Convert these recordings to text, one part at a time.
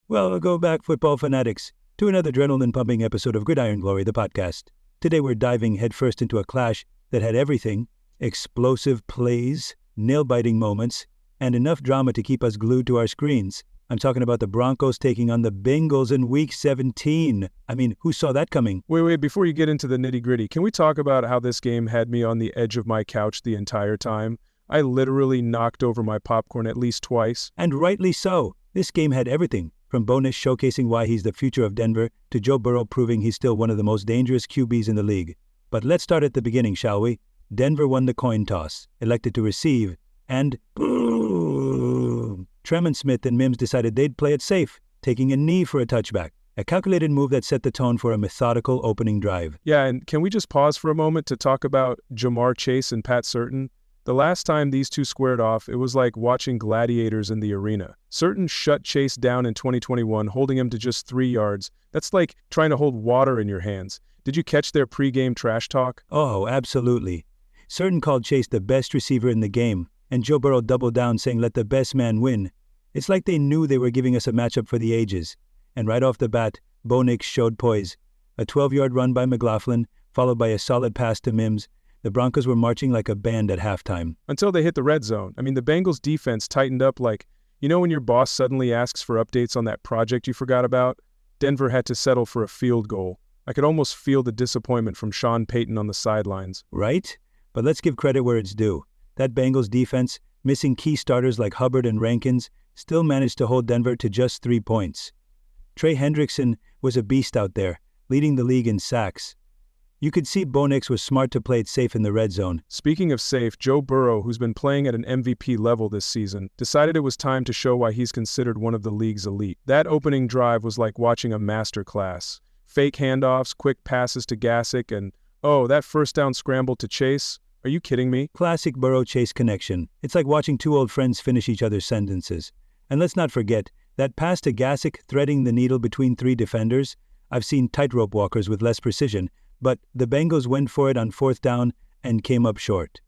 Welcome back, football fanatics, to another adrenaline-pumping episode of Gridiron Glory, the podcast. Today we're diving headfirst into a clash that had everything: explosive plays, nail-biting moments, and enough drama to keep us glued to our screens. I'm talking about the Broncos taking on the Bengals in Week 17. I mean, who saw that coming? Wait, before you get into the nitty-gritty, can we talk about how this game had me on the edge of my couch the entire time? I literally knocked over my popcorn at least twice. And rightly so. This game had everything, from Bo Nix showcasing why he's the future of Denver to Joe Burrow proving he's still one of the most dangerous QBs in the league. But let's start at the beginning, shall we? Denver won the coin toss, elected to receive, and boom! Tremon Smith and Mims decided they'd play it safe, taking a knee for a touchback. A calculated move that set the tone for a methodical opening drive. Yeah, and can we just pause for a moment to talk about Jamar Chase and Pat Certain? The last time these two squared off, it was like watching gladiators in the arena. Certain shut Chase down in 2021, holding him to just 3 yards. That's like trying to hold water in your hands. Did you catch their pregame trash talk? Oh, absolutely. Certain called Chase the best receiver in the game, and Joe Burrow doubled down saying let the best man win. It's like they knew they were giving us a matchup for the ages. And right off the bat, Bo Nix showed poise. A 12-yard run by McLaughlin, followed by a solid pass to Mims. The Broncos were marching like a band at halftime. Until they hit the red zone. I mean, the Bengals defense tightened up like, you know when your boss suddenly asks for updates on that project you forgot about? Denver had to settle for a field goal. I could almost feel the disappointment from Sean Payton on the sidelines. Right? But let's give credit where it's due. That Bengals defense, missing key starters like Hubbard and Rankins, still managed to hold Denver to just 3 points. Hendrickson was a beast out there, leading the league in sacks. You could see Bo Nix was smart to play it safe in the red zone. Speaking of safe, Joe Burrow, who's been playing at an MVP level this season, decided it was time to show why he's considered one of the league's elite. That opening drive was like watching a masterclass. Fake handoffs, quick passes to Gassick, and that first down scramble to Chase. Are you kidding me? Classic Burrow-Chase connection. It's like watching two old friends finish each other's sentences. And let's not forget, that pass to Gassick threading the needle between 3 defenders. I've seen tightrope walkers with less precision, but the Bengals went for it on 4th down and came up short.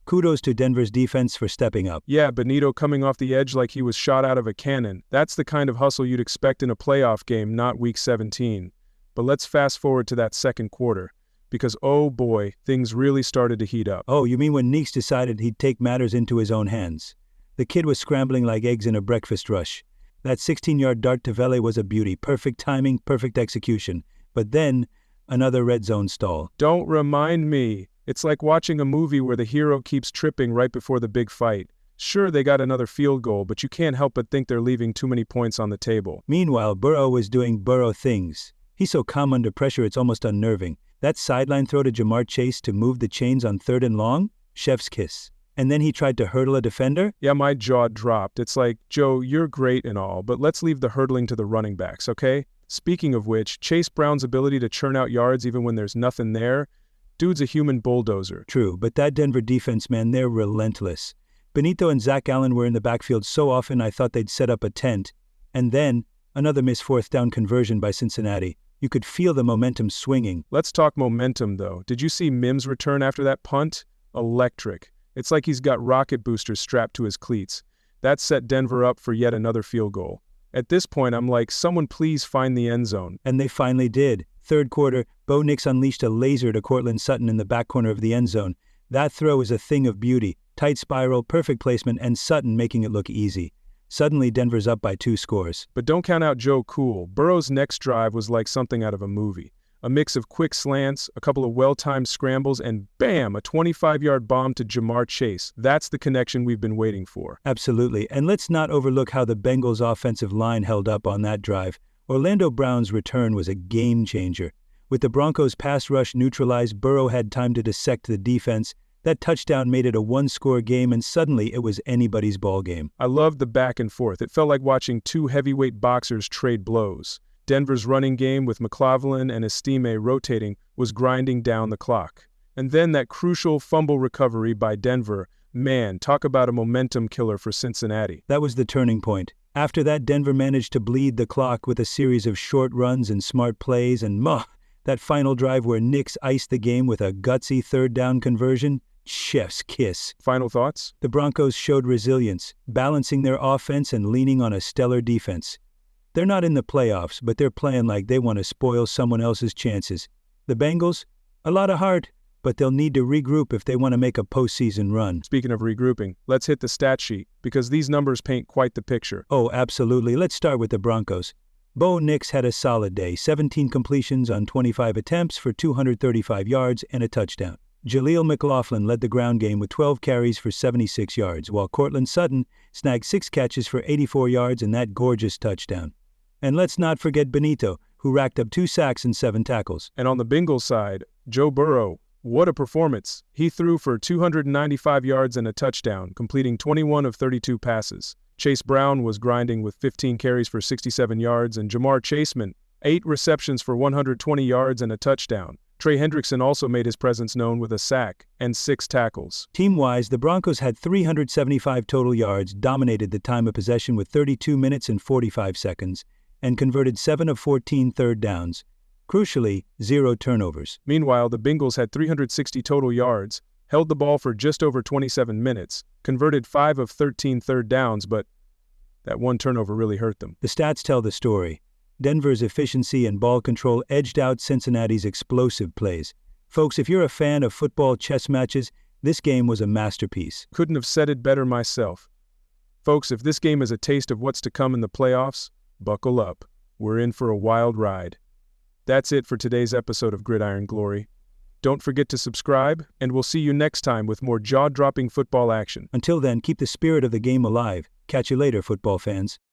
Kudos to Denver's defense for stepping up. Yeah, Benito coming off the edge like he was shot out of a cannon. That's the kind of hustle you'd expect in a playoff game, not Week 17. But let's fast forward to that second quarter, because oh boy, things really started to heat up. Oh, you mean when Nix decided he'd take matters into his own hands? The kid was scrambling like eggs in a breakfast rush. That 16-yard dart to Vele was a beauty. Perfect timing, perfect execution. But then, another red zone stall. Don't remind me. It's like watching a movie where the hero keeps tripping right before the big fight. Sure, they got another field goal, but you can't help but think they're leaving too many points on the table. Meanwhile, Burrow was doing Burrow things. He's so calm under pressure it's almost unnerving. That sideline throw to Jamar Chase to move the chains on 3rd and long? Chef's kiss. And then he tried to hurdle a defender? Yeah, my jaw dropped. It's like, Joe, you're great and all, but let's leave the hurdling to the running backs, okay? Speaking of which, Chase Brown's ability to churn out yards even when there's nothing there, dude's a human bulldozer. True, but that Denver defense, man, they're relentless. Benito and Zach Allen were in the backfield so often I thought they'd set up a tent. And then, another missed 4th down conversion by Cincinnati. You could feel the momentum swinging. Let's talk momentum, though. Did you see Mims' return after that punt? Electric. It's like he's got rocket boosters strapped to his cleats. That set Denver up for yet another field goal. At this point, I'm like, someone please find the end zone. And they finally did. 3rd quarter, Bo Nix unleashed a laser to Cortland Sutton in the back corner of the end zone. That throw is a thing of beauty. Tight spiral, perfect placement, and Sutton making it look easy. Suddenly, Denver's up by 2 scores. But don't count out Joe Cool. Burrow's next drive was like something out of a movie. A mix of quick slants, a couple of well-timed scrambles, and bam, a 25-yard bomb to Jamar Chase. That's the connection we've been waiting for. Absolutely. And let's not overlook how the Bengals' offensive line held up on that drive. Orlando Brown's return was a game-changer. With the Broncos' pass rush neutralized, Burrow had time to dissect the defense. That touchdown made it a 1-score game, and suddenly it was anybody's ball game. I loved the back and forth. It felt like watching 2 heavyweight boxers trade blows. Denver's running game with McLaughlin and Estime rotating was grinding down the clock. And then that crucial fumble recovery by Denver. Man, talk about a momentum killer for Cincinnati. That was the turning point. After that, Denver managed to bleed the clock with a series of short runs and smart plays, and that final drive where Nix iced the game with a gutsy 3rd down conversion. Chef's kiss. Final thoughts? The Broncos showed resilience, balancing their offense and leaning on a stellar defense. They're not in the playoffs, but they're playing like they want to spoil someone else's chances. The Bengals? A lot of heart, but they'll need to regroup if they want to make a postseason run. Speaking of regrouping, let's hit the stat sheet, because these numbers paint quite the picture. Oh, absolutely. Let's start with the Broncos. Bo Nix had a solid day, 17 completions on 25 attempts for 235 yards and a touchdown. Jaleel McLaughlin led the ground game with 12 carries for 76 yards, while Cortland Sutton snagged 6 catches for 84 yards and that gorgeous touchdown. And let's not forget Benito, who racked up 2 sacks and 7 tackles. And on the Bengals side, Joe Burrow, what a performance. He threw for 295 yards and a touchdown, completing 21 of 32 passes. Chase Brown was grinding with 15 carries for 67 yards, and Jamar Chase, 8 receptions for 120 yards and a touchdown. Trey Hendrickson also made his presence known with a sack and 6 tackles. Team-wise, the Broncos had 375 total yards, dominated the time of possession with 32 minutes and 45 seconds, and converted 7 of 14 third downs. Crucially, 0 turnovers. Meanwhile, the Bengals had 360 total yards, held the ball for just over 27 minutes, converted 5 of 13 third downs, but that one turnover really hurt them. The stats tell the story. Denver's efficiency and ball control edged out Cincinnati's explosive plays. Folks, if you're a fan of football chess matches, this game was a masterpiece. Couldn't have said it better myself. Folks, if this game is a taste of what's to come in the playoffs, buckle up. We're in for a wild ride. That's it for today's episode of Gridiron Glory. Don't forget to subscribe, and we'll see you next time with more jaw-dropping football action. Until then, keep the spirit of the game alive. Catch you later, football fans.